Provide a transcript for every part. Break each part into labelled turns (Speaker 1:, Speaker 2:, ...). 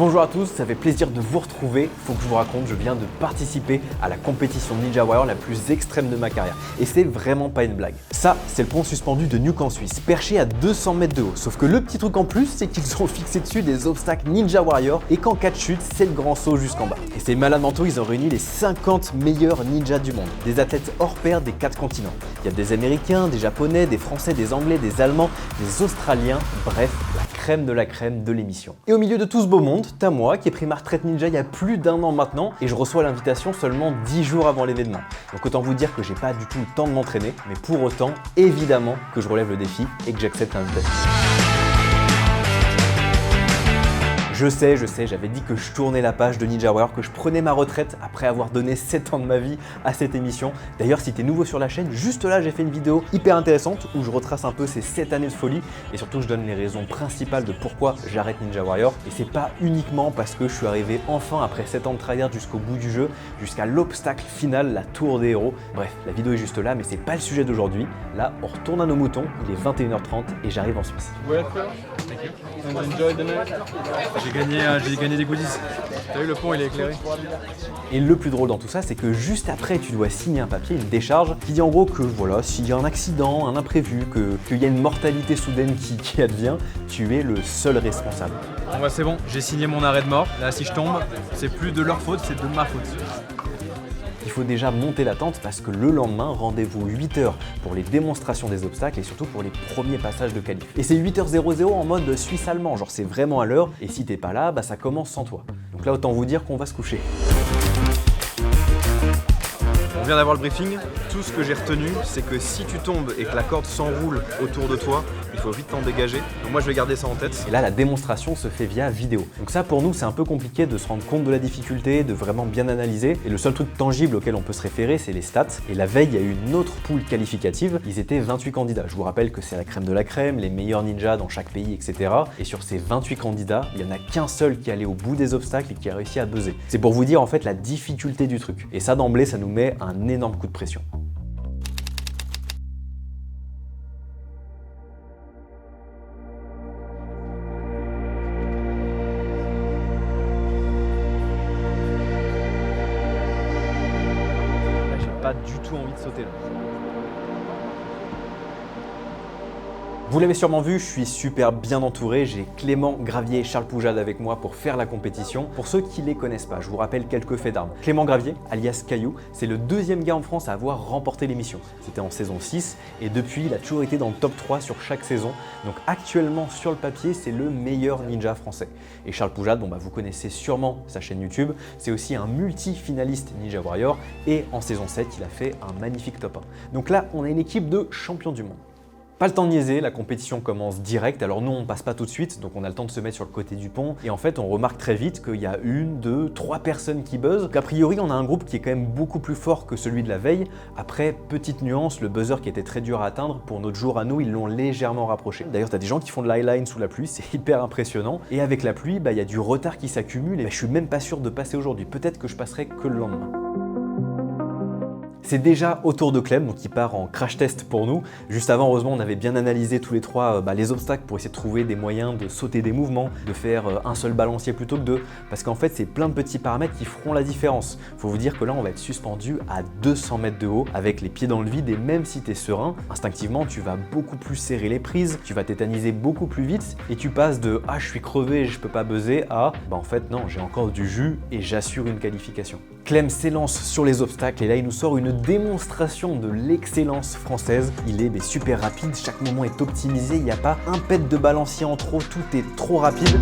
Speaker 1: Bonjour à tous, ça fait plaisir de vous retrouver. Faut que je vous raconte, je viens de participer à la compétition Ninja Warrior la plus extrême de ma carrière. Et c'est vraiment pas une blague. Ça, c'est le pont suspendu de Nuuk en Suisse, perché à 200 mètres de haut. Sauf que le petit truc en plus, c'est qu'ils ont fixé dessus des obstacles Ninja Warrior et qu'en cas de chute, c'est le grand saut jusqu'en bas. Et ces malades mentaux, ils ont réuni les 50 meilleurs ninjas du monde. Des athlètes hors pair des 4 continents. Il y a des Américains, des Japonais, des Français, des Anglais, des Allemands, des Australiens, bref, la crème de l'émission. Et au milieu de tout ce beau monde, t'as moi qui ai pris ma retraite ninja il y a plus d'1 an maintenant et je reçois l'invitation seulement 10 jours avant l'événement. Donc autant vous dire que j'ai pas du tout le temps de m'entraîner, mais pour autant, évidemment que je relève le défi et que j'accepte l'invitation. Je sais, j'avais dit que je tournais la page de Ninja Warrior, que je prenais ma retraite après avoir donné 7 ans de ma vie à cette émission. D'ailleurs, si t'es nouveau sur la chaîne, juste là, j'ai fait une vidéo hyper intéressante où je retrace un peu ces 7 années de folie et surtout je donne les raisons principales de pourquoi j'arrête Ninja Warrior. Et c'est pas uniquement parce que je suis arrivé enfin après 7 ans de tryhard jusqu'au bout du jeu, jusqu'à l'obstacle final, la tour des héros. Bref, la vidéo est juste là, mais c'est pas le sujet d'aujourd'hui. Là, on retourne à nos moutons, il est 21h30 et j'arrive en Suisse.
Speaker 2: J'ai gagné des goodies. T'as vu, le pont il est éclairé.
Speaker 1: Et le plus drôle dans tout ça, c'est que juste après, tu dois signer un papier, une décharge, qui dit en gros que voilà, s'il y a un accident, un imprévu, qu'il y a une mortalité soudaine qui advient, tu es le seul responsable.
Speaker 2: Bon bah c'est bon, j'ai signé mon arrêt de mort. Là si je tombe, c'est plus de leur faute, c'est de ma faute.
Speaker 1: Il faut déjà monter la tente parce que le lendemain, rendez-vous 8h pour les démonstrations des obstacles et surtout pour les premiers passages de qualif. Et c'est 8h00 en mode suisse-allemand, genre c'est vraiment à l'heure et si t'es pas là, bah ça commence sans toi. Donc là autant vous dire qu'on va se coucher.
Speaker 2: On vient d'avoir le briefing, tout ce que j'ai retenu c'est que si tu tombes et que la corde s'enroule autour de toi, il faut vite t'en dégager. Donc moi je vais garder ça en tête.
Speaker 1: Et là la démonstration se fait via vidéo. Donc ça pour nous c'est un peu compliqué de se rendre compte de la difficulté, de vraiment bien analyser. Et le seul truc tangible auquel on peut se référer c'est les stats. Et la veille il y a eu une autre poule qualificative, ils étaient 28 candidats. Je vous rappelle que c'est la crème de la crème, les meilleurs ninjas dans chaque pays, etc. Et sur ces 28 candidats, il n'y en a qu'un seul qui est allé au bout des obstacles et qui a réussi à buzzer. C'est pour vous dire en fait la difficulté du truc. Et ça d'emblée ça nous met un énorme coup de pression.
Speaker 2: Là j'ai pas du tout envie de sauter là.
Speaker 1: Vous l'avez sûrement vu, je suis super bien entouré, j'ai Clément Gravier et Charles Poujade avec moi pour faire la compétition. Pour ceux qui les connaissent pas, je vous rappelle quelques faits d'armes. Clément Gravier, alias Caillou, c'est le 2e gars en France à avoir remporté l'émission. C'était en saison 6 et depuis il a toujours été dans le top 3 sur chaque saison. Donc actuellement sur le papier, c'est le meilleur ninja français. Et Charles Poujade, bon bah vous connaissez sûrement sa chaîne YouTube, c'est aussi un multi-finaliste Ninja Warrior et en saison 7, il a fait un magnifique top 1. Donc là, on a une équipe de champions du monde. Pas le temps de niaiser, la compétition commence direct, alors nous on passe pas tout de suite, donc on a le temps de se mettre sur le côté du pont, et en fait on remarque très vite qu'il y a 1, 2, 3 personnes qui buzzent, donc a priori on a un groupe qui est quand même beaucoup plus fort que celui de la veille. Après, petite nuance, le buzzer qui était très dur à atteindre, pour notre jour à nous, ils l'ont légèrement rapproché. D'ailleurs t'as des gens qui font de l'highline sous la pluie, c'est hyper impressionnant, et avec la pluie, bah, y a du retard qui s'accumule, et je suis même pas sûr de passer aujourd'hui, peut-être que je passerai que le lendemain. C'est déjà au tour de Clem, donc il part en crash test pour nous. Juste avant, heureusement, on avait bien analysé tous les trois les obstacles pour essayer de trouver des moyens de sauter des mouvements, de faire un seul balancier plutôt que 2. Parce qu'en fait, c'est plein de petits paramètres qui feront la différence. Faut vous dire que là, on va être suspendu à 200 mètres de haut, avec les pieds dans le vide, et même si tu es serein, instinctivement, tu vas beaucoup plus serrer les prises, tu vas tétaniser beaucoup plus vite, et tu passes de « Ah, je suis crevé, je peux pas buzzer » à « Bah en fait, non, j'ai encore du jus et j'assure une qualification ». Clem s'élance sur les obstacles et là il nous sort une démonstration de l'excellence française. Il est super rapide, chaque moment est optimisé, il n'y a pas un pet de balancier en trop, tout est trop rapide.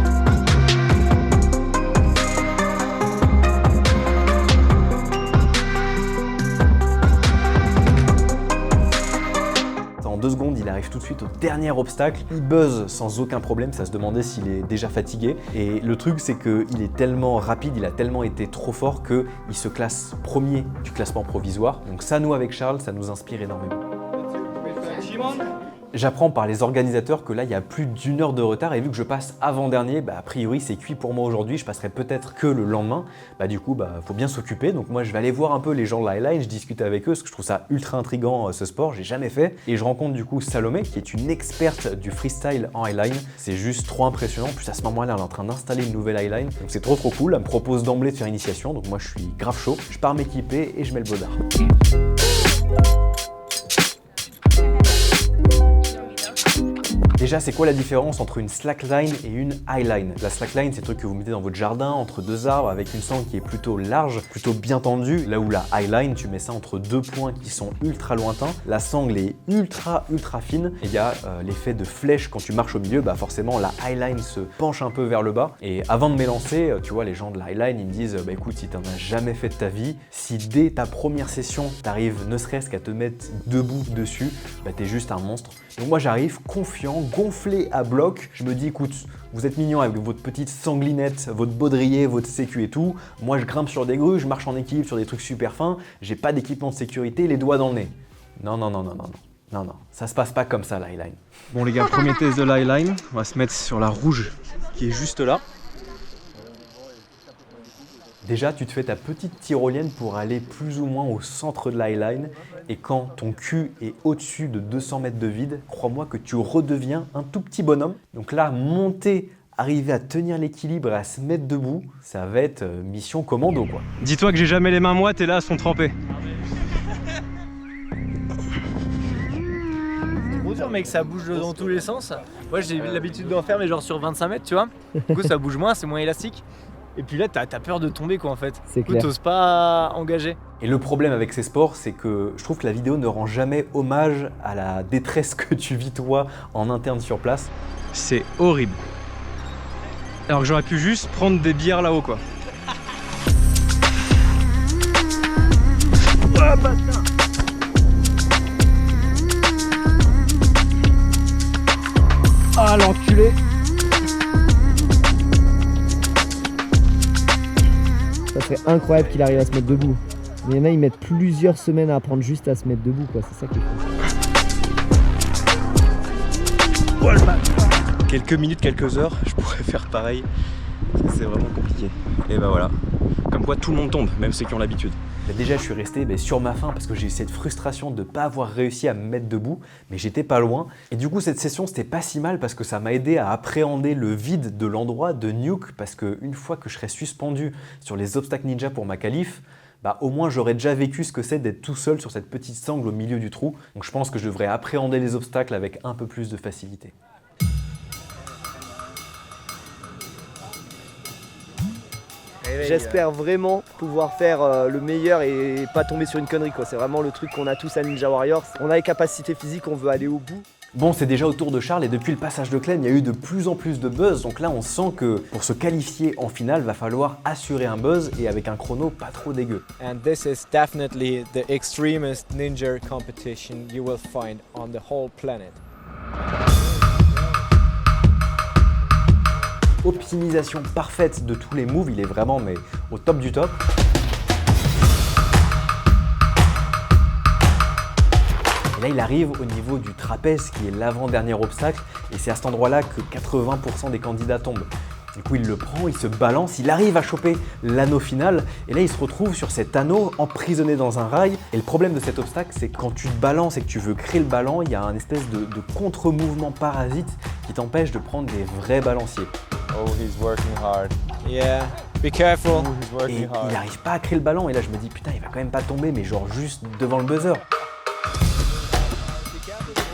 Speaker 1: En 2 secondes, il arrive tout de suite au dernier obstacle, il buzz sans aucun problème, ça se demandait s'il est déjà fatigué. Et le truc, c'est qu'il est tellement rapide, il a tellement été trop fort qu'il se classe premier du classement provisoire. Donc ça, nous, avec Charles, ça nous inspire énormément. J'apprends par les organisateurs que là, il y a plus d'1 heure de retard et vu que je passe avant-dernier, a priori, c'est cuit pour moi aujourd'hui. Je passerai peut-être que le lendemain. Du coup, faut bien s'occuper. Donc moi, je vais aller voir un peu les gens de l'highline. Je discute avec eux parce que je trouve ça ultra intriguant ce sport. J'ai jamais fait. Et je rencontre du coup Salomé, qui est une experte du freestyle en highline. C'est juste trop impressionnant. En plus, à ce moment-là, elle est en train d'installer une nouvelle highline. Donc c'est trop cool. Elle me propose d'emblée de faire initiation. Donc moi, je suis grave chaud. Je pars m'équiper et je mets le bodard. Déjà, c'est quoi la différence entre une slackline et une highline? La slackline, c'est le truc que vous mettez dans votre jardin, entre 2 arbres, avec une sangle qui est plutôt large, plutôt bien tendue. Là où la highline, tu mets ça entre 2 points qui sont ultra lointains. La sangle est ultra fine. Et il y a l'effet de flèche quand tu marches au milieu. Forcément, la highline se penche un peu vers le bas. Et avant de m'élancer, tu vois, les gens de la highline, ils me disent écoute, si t'en as jamais fait de ta vie, si dès ta première session, t'arrives ne serait-ce qu'à te mettre debout dessus, t'es juste un monstre. Donc moi, j'arrive confiant, gonflé à bloc. Je me dis écoute, vous êtes mignon avec votre petite sanglinette, votre baudrier, votre sécu et tout. Moi, je grimpe sur des grues, je marche en équilibre sur des trucs super fins. J'ai pas d'équipement de sécurité, les doigts dans le nez. Non, ça se passe pas comme ça, la highline.
Speaker 2: Bon les gars, premier test de la highline. On va se mettre sur la rouge qui est juste là.
Speaker 1: Déjà, tu te fais ta petite tyrolienne pour aller plus ou moins au centre de la highline. Et quand ton cul est au-dessus de 200 mètres de vide, crois-moi que tu redeviens un tout petit bonhomme. Donc là, monter, arriver à tenir l'équilibre et à se mettre debout, ça va être mission commando quoi.
Speaker 2: Dis-toi que j'ai jamais les mains moites et là, elles sont trempées.
Speaker 3: C'est trop dur mec, ça bouge dans tous les sens. Moi j'ai l'habitude d'en faire mais genre sur 25 mètres tu vois. Du coup ça bouge moins, c'est moins élastique. Et puis là, t'as peur de tomber quoi en fait.
Speaker 4: C'est clair.
Speaker 3: T'oses pas engager.
Speaker 1: Et le problème avec ces sports, c'est que je trouve que la vidéo ne rend jamais hommage à la détresse que tu vis toi en interne sur place.
Speaker 2: C'est horrible. Alors que j'aurais pu juste prendre des bières là-haut quoi.
Speaker 4: Ah l'enculé. Ça serait incroyable qu'il arrive à se mettre debout. Mais il y en a, ils mettent plusieurs semaines à apprendre juste à se mettre debout, quoi. C'est ça qui est fou.
Speaker 2: Quelques minutes, quelques heures, je pourrais faire pareil. C'est vraiment compliqué. Et voilà. Comme quoi tout le monde tombe, même ceux qui ont l'habitude.
Speaker 1: Déjà, je suis resté sur ma faim parce que j'ai eu cette frustration de ne pas avoir réussi à me mettre debout, mais j'étais pas loin. Et du coup, cette session, c'était pas si mal parce que ça m'a aidé à appréhender le vide de l'endroit de Nuke, parce qu'une fois que je serais suspendu sur les obstacles ninja pour ma qualif, au moins j'aurais déjà vécu ce que c'est d'être tout seul sur cette petite sangle au milieu du trou. Donc je pense que je devrais appréhender les obstacles avec un peu plus de facilité.
Speaker 4: J'espère vraiment pouvoir faire le meilleur et pas tomber sur une connerie, quoi. C'est vraiment le truc qu'on a tous à Ninja Warrior. On a les capacités physiques, on veut aller au bout.
Speaker 1: Bon, c'est déjà au tour de Charles et depuis le passage de Clem, il y a eu de plus en plus de buzz. Donc là, on sent que pour se qualifier en finale, va falloir assurer un buzz et avec un chrono pas trop dégueu.
Speaker 3: And this is definitely the extremest ninja competition you will find on the whole planet.
Speaker 1: Optimisation parfaite de tous les moves, il est vraiment au top du top. Et là, il arrive au niveau du trapèze qui est l'avant-dernier obstacle et c'est à cet endroit-là que 80% des candidats tombent. Du coup, il le prend, il se balance, il arrive à choper l'anneau final et là, il se retrouve sur cet anneau emprisonné dans un rail. Et le problème de cet obstacle, c'est que quand tu te balances et que tu veux créer le ballon, il y a un espèce de contre-mouvement parasite qui t'empêche de prendre des vrais balanciers.
Speaker 5: Oh, he's working hard.
Speaker 3: Yeah, be careful.
Speaker 5: He's
Speaker 1: Et
Speaker 5: working
Speaker 1: il
Speaker 5: hard.
Speaker 1: n'arrive pas à créer le ballon et là, je me dis putain, il va quand même pas tomber, mais genre juste devant le buzzer.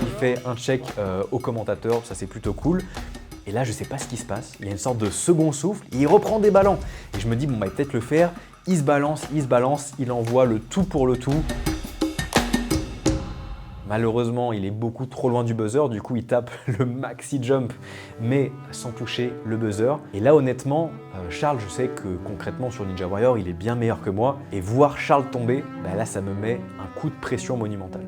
Speaker 1: Il fait un check au commentateur, ça c'est plutôt cool. Et là, je sais pas ce qui se passe. Il y a une sorte de second souffle et il reprend des ballons. Et je me dis, bon, bah, peut-être le faire. Il se balance, il envoie le tout pour le tout. Malheureusement, il est beaucoup trop loin du buzzer. Du coup, il tape le maxi jump, mais sans toucher le buzzer. Et là, honnêtement, Charles, je sais que concrètement sur Ninja Warrior, il est bien meilleur que moi. Et voir Charles tomber, bah, là, ça me met un coup de pression monumental.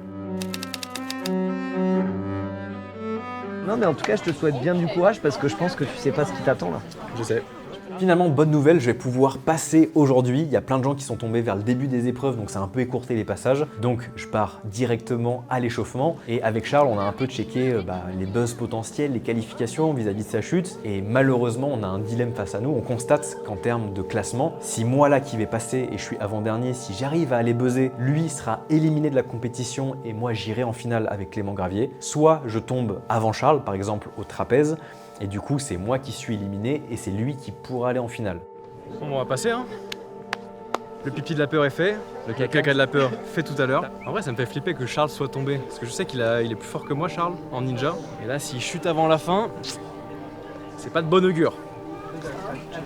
Speaker 4: Non, mais en tout cas, je te souhaite bien du courage parce que je pense que tu sais pas ce qui t'attend là.
Speaker 2: Je sais.
Speaker 1: Finalement, bonne nouvelle, je vais pouvoir passer aujourd'hui. Il y a plein de gens qui sont tombés vers le début des épreuves, donc ça a un peu écourté les passages. Donc je pars directement à l'échauffement. Et avec Charles, on a un peu checké les buzz potentiels, les qualifications vis-à-vis de sa chute. Et malheureusement, on a un dilemme face à nous. On constate qu'en termes de classement, si moi là qui vais passer et je suis avant-dernier, si j'arrive à aller buzzer, lui sera éliminé de la compétition et moi j'irai en finale avec Clément Gravier. Soit je tombe avant Charles, par exemple au trapèze, et du coup c'est moi qui suis éliminé et c'est lui qui pourra aller en finale.
Speaker 2: Bon, on va passer, hein. Le pipi de la peur est fait, le caca de la peur fait tout à l'heure. En vrai, ça me fait flipper que Charles soit tombé, parce que je sais qu'il est plus fort que moi, Charles, en ninja. Et là, s'il chute avant la fin, c'est pas de bon augure.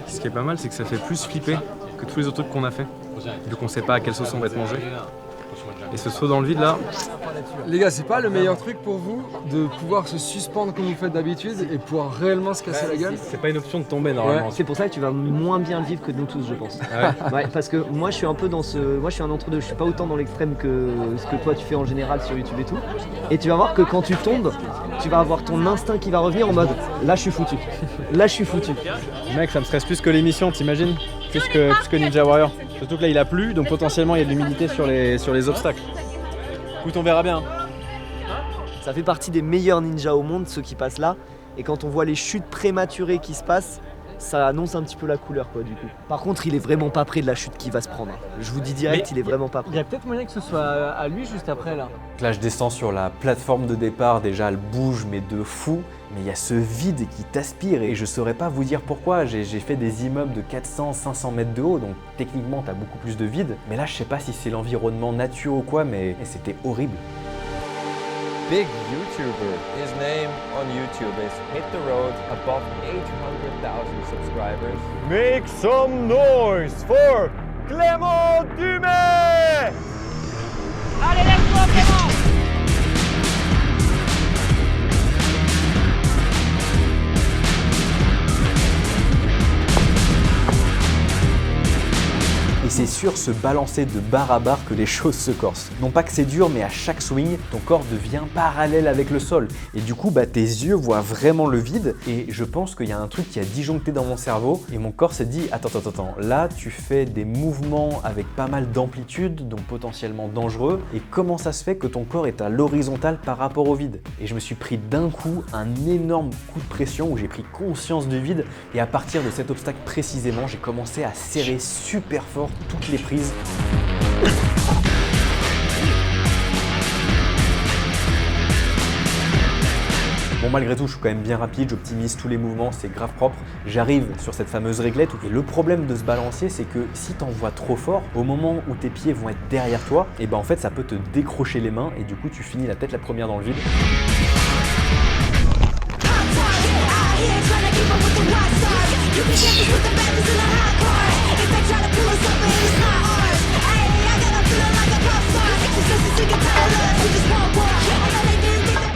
Speaker 2: Ce qui est pas mal, c'est que ça fait plus flipper que tous les autres trucs qu'on a fait, vu qu'on sait pas à quelle sauce on va être mangé. Et ce saut dans le vide là.
Speaker 6: Les gars, c'est pas le meilleur truc pour vous de pouvoir se suspendre comme vous faites d'habitude et pouvoir réellement se casser la gueule?
Speaker 2: C'est pas une option de tomber normalement.
Speaker 4: C'est pour ça que tu vas moins bien le vivre que nous tous, je pense.
Speaker 2: Ah
Speaker 4: Ouais, parce que moi je suis un peu dans ce. Moi je suis un entre-deux, je suis pas autant dans l'extrême que ce que toi tu fais en général sur YouTube et tout. Et tu vas voir que quand tu tombes, tu vas avoir ton instinct qui va revenir en mode là je suis foutu. Là je suis foutu.
Speaker 2: Mec, ça me stresse plus que l'émission, t'imagines? Plus que Ninja Warrior. Surtout que là il a plu, donc potentiellement il y a de l'humidité sur les obstacles. Écoute, on verra bien.
Speaker 4: Ça fait partie des meilleurs ninjas au monde, ceux qui passent là. Et quand on voit les chutes prématurées qui se passent, ça annonce un petit peu la couleur quoi du coup. Par contre, il est vraiment pas près de la chute qu'il va se prendre. Je vous dis direct, il est vraiment pas prêt.
Speaker 3: Il y a peut-être moyen que ce soit à lui juste après là.
Speaker 1: Là, je descends sur la plateforme de départ, déjà elle bouge mais de fou. Mais il y a ce vide qui t'aspire et je saurais pas vous dire pourquoi. J'ai fait des immeubles de 400-500 mètres de haut, donc techniquement t'as beaucoup plus de vide. Mais là, je sais pas si c'est l'environnement nature ou quoi, mais c'était horrible.
Speaker 5: Big YouTuber. His name on YouTube is Hit the Road, above 800,000 subscribers.
Speaker 7: Make some noise for Clément Dumais!
Speaker 8: Allez, laisse-moi Clément!
Speaker 1: Et c'est sur ce balancer de barre à barre que les choses se corsent. Non pas que c'est dur, mais à chaque swing, ton corps devient parallèle avec le sol. Et du coup, tes yeux voient vraiment le vide. Et je pense qu'il y a un truc qui a disjoncté dans mon cerveau. Et mon corps s'est dit, attends, là, tu fais des mouvements avec pas mal d'amplitude, donc potentiellement dangereux. Et comment ça se fait que ton corps est à l'horizontale par rapport au vide? Et je me suis pris d'un coup un énorme coup de pression où j'ai pris conscience du vide. Et à partir de cet obstacle précisément, j'ai commencé à serrer super fort toutes les prises. Bon, malgré tout, je suis quand même bien rapide, j'optimise tous les mouvements, c'est grave propre. J'arrive sur cette fameuse réglette et le problème de ce balancier, c'est que si tu envoies trop fort, au moment où tes pieds vont être derrière toi, et en fait ça peut te décrocher les mains et du coup tu finis la tête la première dans le vide.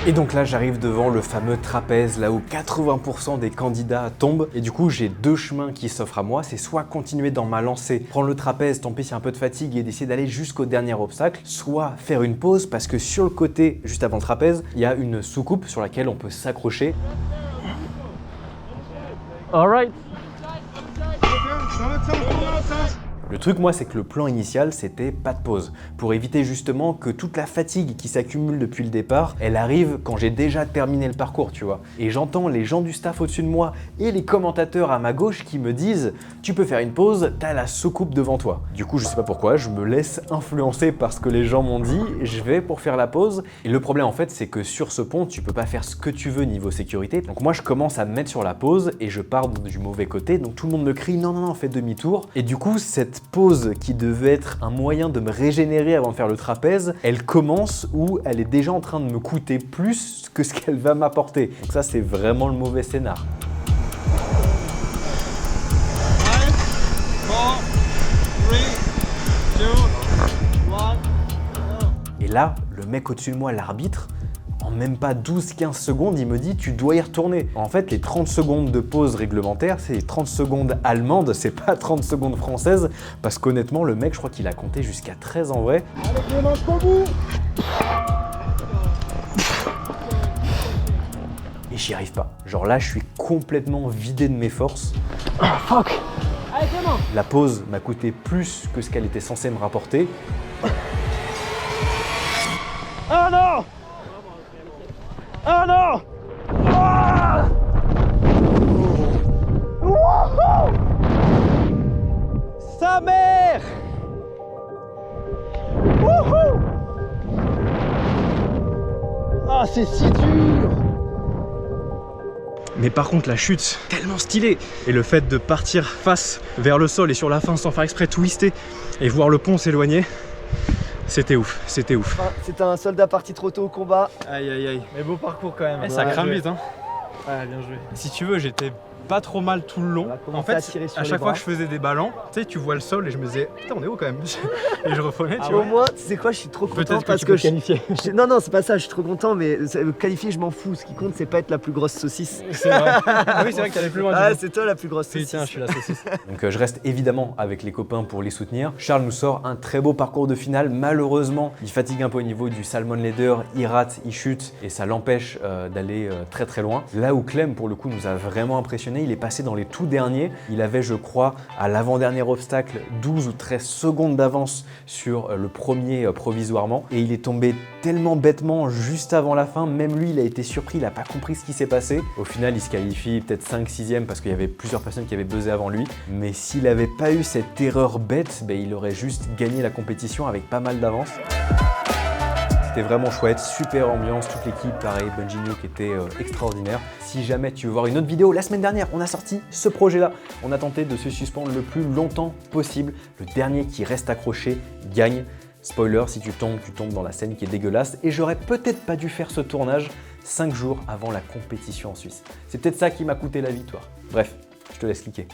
Speaker 1: Et donc là, j'arrive devant le fameux trapèze, là où 80% des candidats tombent. Et du coup, j'ai deux chemins qui s'offrent à moi. C'est soit continuer dans ma lancée, prendre le trapèze, tant pis s'il y a un peu de fatigue et d'essayer d'aller jusqu'au dernier obstacle, soit faire une pause parce que sur le côté, juste avant le trapèze, il y a une soucoupe sur laquelle on peut s'accrocher.
Speaker 3: Alright.
Speaker 1: Le truc, moi, c'est que le plan initial, c'était pas de pause. Pour éviter justement que toute la fatigue qui s'accumule depuis le départ, elle arrive quand j'ai déjà terminé le parcours, tu vois. Et j'entends les gens du staff au-dessus de moi et les commentateurs à ma gauche qui me disent « Tu peux faire une pause, t'as la soucoupe devant toi ». Du coup, je sais pas pourquoi, je me laisse influencer par ce que les gens m'ont dit, je vais pour faire la pause. Et le problème, en fait, c'est que sur ce pont, tu peux pas faire ce que tu veux niveau sécurité. Donc moi, je commence à me mettre sur la pause et je pars du mauvais côté. Donc tout le monde me crie « Non, fais demi-tour ». Et du coup, cette pause qui devait être un moyen de me régénérer avant de faire le trapèze, elle commence où elle est déjà en train de me coûter plus que ce qu'elle va m'apporter. Donc ça, c'est vraiment le mauvais scénar. Et là, le mec au-dessus de moi, l'arbitre, en même pas 12-15 secondes, il me dit « tu dois y retourner ». En fait, les 30 secondes de pause réglementaire, c'est les 30 secondes allemandes, c'est pas 30 secondes françaises, parce qu'honnêtement, le mec, je crois qu'il a compté jusqu'à 13 en vrai.
Speaker 7: Allez Clément, jusqu'au bout!
Speaker 1: Et j'y arrive pas. Genre là, je suis complètement vidé de mes forces.
Speaker 8: Allez Clément.
Speaker 1: La pause m'a coûté plus que ce qu'elle était censée me rapporter.
Speaker 7: Ah non! Ah non! Ah! Wouhou! Sa mère! Wouhou! Ah, c'est si dur!
Speaker 2: Mais par contre la chute, tellement stylée. Et le fait de partir face vers le sol et sur la fin sans faire exprès twister et voir le pont s'éloigner, c'était ouf, c'était ouf.
Speaker 4: Enfin, c'était un soldat parti trop tôt au combat.
Speaker 2: Aïe aïe aïe.
Speaker 3: Mais beau parcours quand même.
Speaker 2: Eh, ça
Speaker 4: Ouais,
Speaker 2: crame
Speaker 3: joué.
Speaker 2: vite hein.
Speaker 3: Ouais, bien joué.
Speaker 2: Si tu veux, j'étais pas trop mal tout le long.
Speaker 4: On va commencer
Speaker 2: En fait,
Speaker 4: à tirer sur
Speaker 2: à
Speaker 4: les
Speaker 2: chaque
Speaker 4: bras.
Speaker 2: fois que je faisais des ballons, tu sais, tu vois le sol et je me disais putain, on est haut quand même. Et je reprenais, tu
Speaker 4: Au
Speaker 2: vois.
Speaker 4: moins, tu sais quoi, je suis trop content
Speaker 2: Peut-être que
Speaker 4: parce
Speaker 2: tu
Speaker 4: que
Speaker 2: peux te qualifier.
Speaker 4: Non, non, c'est pas ça, je suis trop content, mais qualifier, je m'en fous. Ce qui compte, c'est pas être la plus grosse saucisse.
Speaker 2: C'est vrai. Ah oui, c'est vrai que t'allais plus loin.
Speaker 4: Ah,
Speaker 2: du coup.
Speaker 4: c'est toi la plus grosse saucisse.
Speaker 2: Tiens, je suis la saucisse.
Speaker 1: Donc je reste évidemment avec les copains pour les soutenir. Charles nous sort un très beau parcours de finale. Malheureusement, il fatigue un peu au niveau du salmon leader, il rate, il chute et ça l'empêche d'aller très très loin. Là où Clem, pour le coup, nous a vraiment impressionné, il est passé dans les tout derniers. Il avait, je crois, à l'avant-dernier obstacle, 12 ou 13 secondes d'avance sur le premier provisoirement. Et il est tombé tellement bêtement juste avant la fin. Même lui, il a été surpris, il n'a pas compris ce qui s'est passé. Au final, il se qualifie peut-être 5-6e parce qu'il y avait plusieurs personnes qui avaient buzzé avant lui. Mais s'il n'avait pas eu cette erreur bête, ben, il aurait juste gagné la compétition avec pas mal d'avance. C'était vraiment chouette, super ambiance, toute l'équipe, pareil, Bungie Nuke était extraordinaire. Si jamais tu veux voir une autre vidéo, la semaine dernière, on a sorti ce projet-là. On a tenté de se suspendre le plus longtemps possible. Le dernier qui reste accroché gagne. Spoiler, si tu tombes dans la scène qui est dégueulasse. Et j'aurais peut-être pas dû faire ce tournage 5 jours avant la compétition en Suisse. C'est peut-être ça qui m'a coûté la victoire. Bref, je te laisse cliquer.